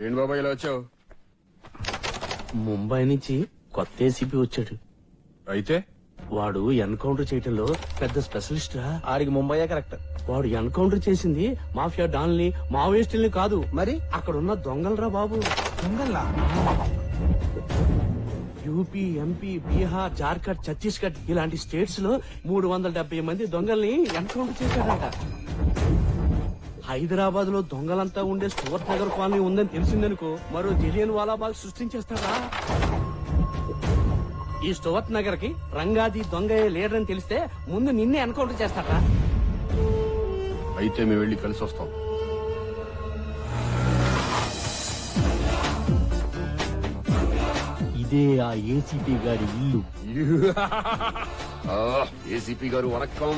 ఏంటి బాబాయ్ ఇలా వచ్చావు? ముంబై నుంచి కొత్త ఏసీపీ వచ్చాడు. అయితే వాడు ఎన్కౌంటర్ చేయటంలో పెద్ద స్పెషలిస్ట్ రా. ఆడికి ముంబైయే కరెక్ట్. వాడు ఎన్కౌంటర్ చేసింది మాఫియా డాన్ని మావోయిస్టుల్ని కాదు, మరి అక్కడున్న దొంగలరా బాబు. దొంగల్లా? యూపీ, ఎంపీ, బీహార్, జార్ఖండ్, ఛత్తీస్గఢ్ ఇలాంటి స్టేట్స్ లో 370 మంది దొంగల్ని ఎన్కౌంటర్ చేశాడట. హైదరాబాద్ లో దొంగలంతా ఉండే సువర్త్ నగర్ కాలనీ ఉందని తెలిసిందనుకో మరో జలియన్ వాలాబాగ్ సృష్టించేస్తాడా. ఈ సువర్త్ నగర్ కి రంగాది దొంగ లీడర్ అని తెలిస్తే ముందు నిన్నే ఎన్కౌంటర్ చేస్తాడా. అయితే మేము వెళ్ళి కలిసి వస్తాం. ఇదే ఆ ఏసీపీ గారి ఇల్లు. ఏసీపీ గారు వనక్కం.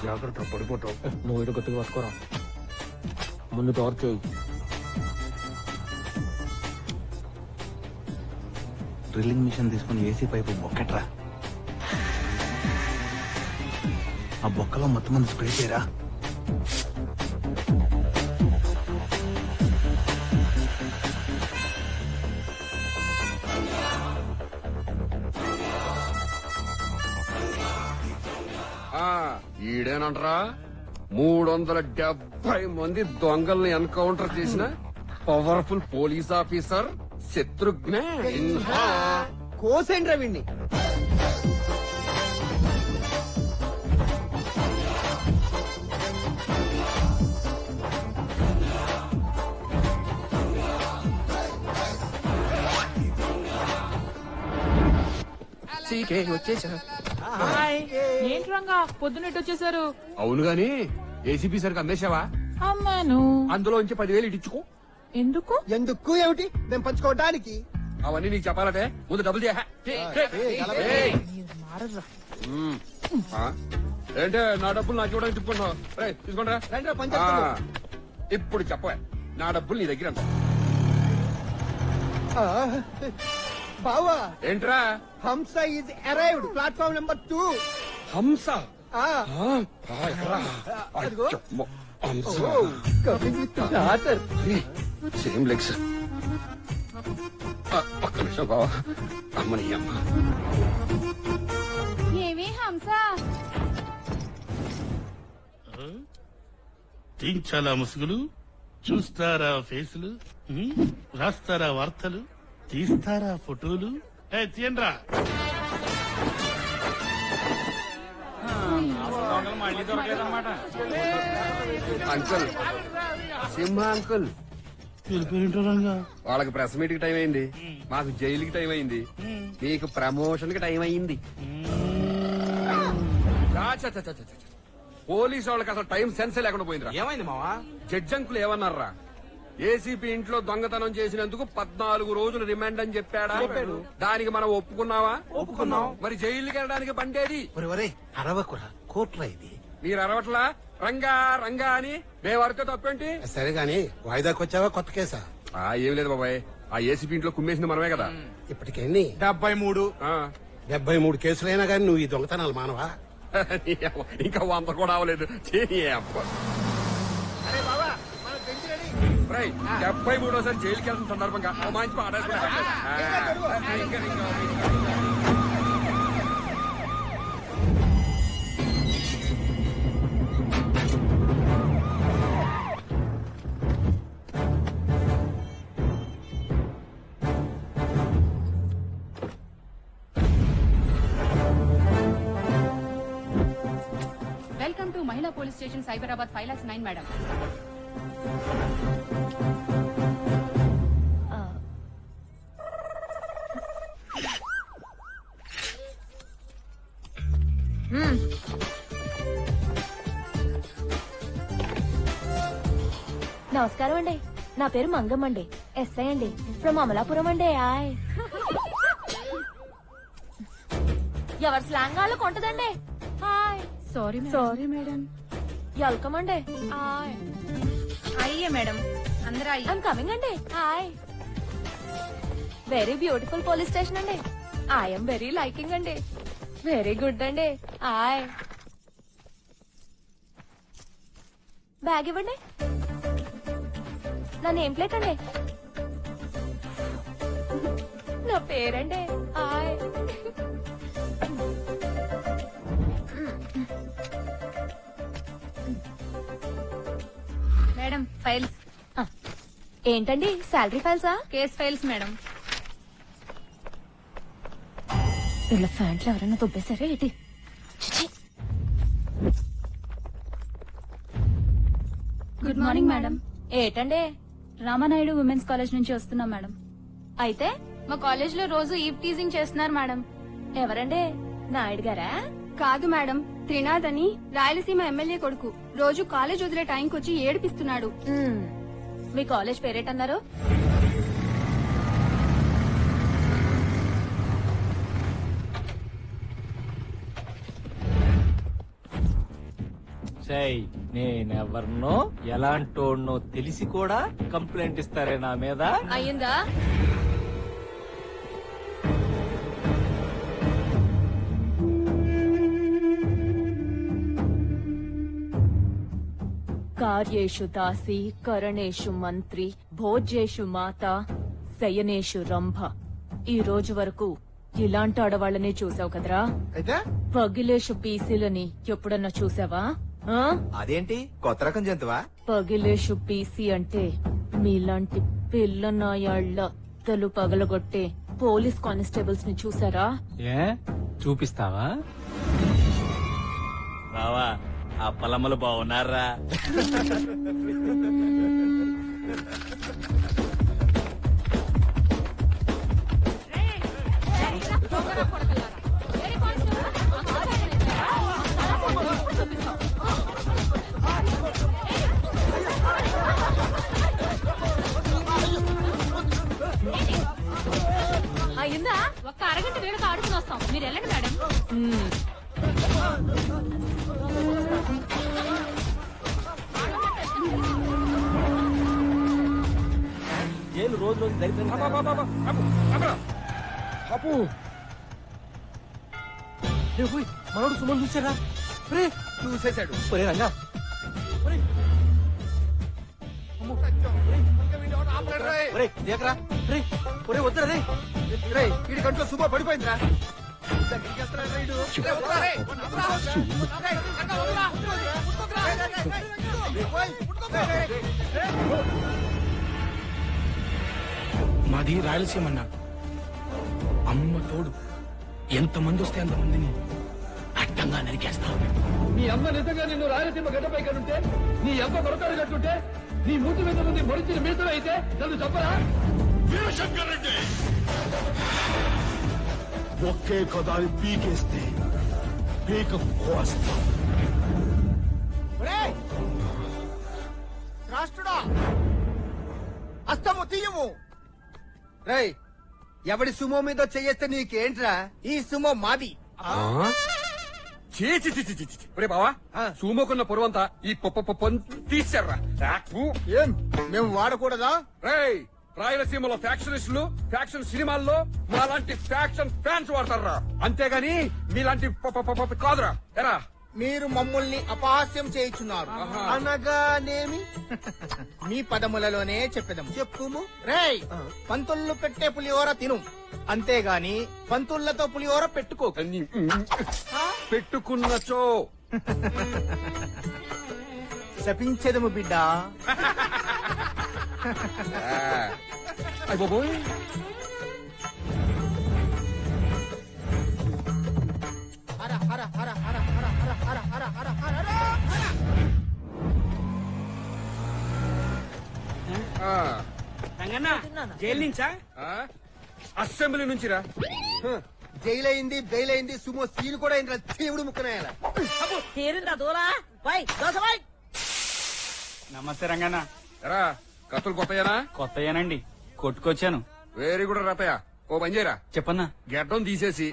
జాగ్రత్త, పడిపోతావు. నువ్వు ఇటు గట్టిగా పట్టుకోరా. ముందు టోర్ చేయి. డ్రిల్లింగ్ మిషన్ తీసుకుని ఏసీ పైపు బొక్కట్రా. ఆ బొక్కలో మొత్తం మంది స్ప్రే చేయరా. ఈడేనంటరా 370 మంది దొంగల్ని ఎన్కౌంటర్ చేసిన powerful police officer Shatrughna Sinha. కోసేంద్ర వీణ్ణి. ఏంటి రంగా పొద్దున్న ఇటు వచ్చేసారు? అవును గాని ఏసీపీ సరికి అమ్మేశావా? అమ్మాను. అందులోంచి 10,000 ఇటించుకో. ఎందుకు? ఎందుకు ఏమిటి? మేము పంచుకోవడానికి. అవన్నీ నీకు చెప్పాలంటే ముందు డబ్బులు ఏంటే నా డబ్బులు నాకు ఇవ్వడానికి తిప్పుకుంటావు? తీసుకుంటా. రండిరా, పంచేస్తాను. ఇప్పుడు చెప్పవే నా డబ్బులు నీ దగ్గర ఎంత? బావా, ఏంట్రా? హంస ఈజ్ అరైవ్డ్, ప్లాట్ఫామ్ నెంబర్ 2. హంస? అదిగో. హంస Coming with the daughter. Same legs. ఒక్క నిమిషం బావా. అమ్మని అమ్మ. ఏమి హంస? తీంచాలా ముసుగులు, చూస్తారా ఫేసులు, రాస్తారా వార్తలు, తీస్తారా ఫోటోలు. తీయండ్రా. అంకుల్, సింహ అంకుల్. రంగా వాళ్ళకి ప్రెస్ మీట్ కి టైం అయింది, మాకు జైలుకి టైం అయింది, మీకు ప్రమోషన్ కి టైం అయింది. పోలీసు వాళ్ళకి అసలు టైం సెన్స్ లేకుండా పోయిందిరా. ఏమైంది మావా? Judge uncle ఏమన్నారా? ఏసీపీ ఇంట్లో దొంగతనం చేసినందుకు 14 రోజులు రిమాండ్ అని చెప్పాడా? దానికి మనం ఒప్పుకున్నావా? ఒప్పుకున్నాం. మరి జైలుకి వెళ్ళడానికి బండేది. అరవకురా, కోట్రా ఇది. మీరు అరవట్లా రంగా రంగా అని మేము అడితే తప్పేంటి? సరే గాని వాయిదాకి వచ్చావా కొత్త కేసా? ఏం లేదు బాబాయ్, ఆ ఏసీపీ ఇంట్లో కుమ్మేసింది మనమే కదా. ఇప్పటికెన్ని? 73. 73 కేసులైనా గానీ నువ్వు ఈ దొంగతనాలు మానవా? ఇంకా 100 కూడా అవ్వలేదు. 73సారి జైలుకి వెళ్తున్న సందర్భంగా ఓ మంచి పాట వెల్కమ్ టు మహిళా పోలీస్ స్టేషన్ సైబరాబాద్ 5,09,000 మేడం. నమస్కారం అండి, నా పేరు మంగమ్మ అండి, ఎస్ఐ అండి, ఫ్రమ్ అమలాపురం అండి. ఆయ్ ఎవరి స్లాంగ్ వాళ్ళు కొంటదండి. Hi. Sorry sorry madam. Welcome అండి. హాయ్. అయ్యే మేడం, అందరూ ఐఎమ్ కమింగ్ అండి. Hi. Very beautiful police station అండి. ఐఎమ్ వెరీ లైకింగ్ అండి. వెరీ గుడ్ అండి. హాయ్. బ్యాగ్ ఇవ్వండి. నా నేమ్ ప్లేట్ అండి. నా పేరండి. హాయ్. Madam files. ఏంటండి శాలరీ ఫైల్సా? Case files madam. వీళ్ళ ఫ్యాంట్లు ఎవరైనా దుబ్బేశారా ఏంటి? చిచి. Good morning madam. ఏటండి? రామానాయుడు ఉమెన్స్ కాలేజ్ నుంచి వస్తున్నాం మేడం. అయితే మా కాలేజ్ లో రోజు ఈవ్ టీజింగ్ చేస్తున్నారు మేడం. ఎవరండి? నాయుడు గారా? కాదు మేడం, త్రినాథ్ అని రాయలసీమ ఎమ్మెల్యే కొడుకు. రోజు కాలేజ్ వదిలే టైంకి వచ్చి ఏడిపిస్తున్నాడు. మీ కాలేజ్ పేరేటన్నారు? సై నేనెవర్నో ఎలాంటోడ్నో తెలిసి కూడా కంప్లైంట్ ఇస్తారే నా మీద? అయ్యిందా? కార్యేషు దాసి కరణేషు మంత్రి భోజ్యేషు మాత శయనేషు రంభ. ఈ రోజు వరకు ఇలాంటి ఆడవాళ్ళనే చూసావు కదరా? అయితే పగిలేషు పీసీలని ఎప్పుడన్నా చూసావా? ఆ? అదేంటి కొత్త రకం జంతువా? పగిలేషు పీసీ అంటే మీలాంటి పిల్ల నాయాళ్ల తలు పగలగొట్టే పోలీస్ కానిస్టేబుల్స్ ని చూసారా? ఏ చూపిస్తావా? బావా ఆ పొలమ్మలు బాగున్నారా? అయిందా? ఒక్క అరగంట వేళకు ఆడుకుని వస్తాం, మీరు వెళ్ళండి మేడం. ఏళ్ళు రోజు రోజు దరిద్రంగా మనోడు సుమన్ చూసారా? చూసేశాడు. ఒరే రంగా ఒరే దేకరా రే ఒరే వద్దురా రే వీడి కంట్లో సుమో పడిపోయిందిరా. మాది రాయలసీమ అన్న. అమ్మ తోడు ఎంతమంది వస్తే అంతమందిని అడ్డంగా నరికేస్తాం. నీ అమ్మ నిజంగా నిన్ను రాయలసీమ గడ్డపై కనుంటే, నీ అమ్మ కొరతాడు కట్టుంటే, నీ మూతి మీద ముందు మొరిచిన మీతలు అయితే నన్ను చెప్పరా? ఒకే కదాన్ని పీకేస్తే పీక కోస్తాం. రాష్ట్రుడా అస్తము తీయము. రేయ్, ఎవడి సుమో మీద చెయ్యేస్తే నీకేంట్రా? ఈ సుమో మాది. ఒరే బావా, సుమోకున్న పొరవంతా ఈ తీశారా? ఏం మేము వాడకూడదా? రేయ్, రాయలసీమలో ఫ్యాక్షనిస్టులు ఫ్యాక్షన్ సినిమాల్లో మాలాంటి ఫ్యాక్షన్ ఫ్యాన్స్ వాడతారా, అంతేగాని మీలాంటి కాదురా. ఎరా మీరు మమ్మల్ని అపహాస్యం చేయుచున్నారు. అనగానేమి మీ పదములలోనే చెప్పెదము. చెప్పుము. రేయ్, పంతుళ్ళు పెట్టే పులిహోర తిను, అంతేగాని పంతుళ్లతో పులిహోర పెట్టుకో. పెట్టుకున్నచో శపించెదము బిడ్డ. బాబోయ్, హర హర హర హర హర హర హర హర హర హర. జైలు నుంచా? అసెంబ్లీ నుంచిరా. జైలైంది బెయిలైంది సుమో సీన్ కూడా ఇంట్లో దేవుడు ముక్కనేయాల. నమస్తే రంగన్న. ఎరా, కత్తులు కొత్తయేనా? కొత్తయేనండి, కొట్టుకొచ్చాను. Very good Ratayya. ఓ పని చేయరా, చెప్పన్నా. గెడ్డం తీసేసి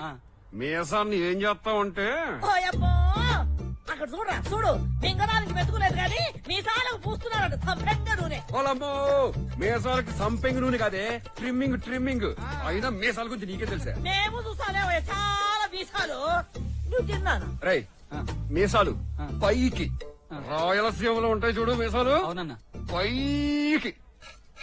మీసాన్ని ఏం చేస్తావంటే, అక్కడ చూడరా చూడు, మింగడానికి మెతుకులేదు కానీ మీసాలకు పూస్తున్నారట సంపెంగ నూనె. ఓలమ్మో, మీసాలకి సంపెంగ్ నూనె కాదే, ట్రిమ్మింగ్ ట్రిమ్మింగ్. అయినా మీసాల గురించి నీకే తెలుసా? మేము చూసానే చాలా మీసాలు. నువ్వు తిన్నాను. రేయ్, మీసాలు పైకి రాయలసీమలో ఉంటాయి చూడు మీసాలు, అవునన్నా. పైకి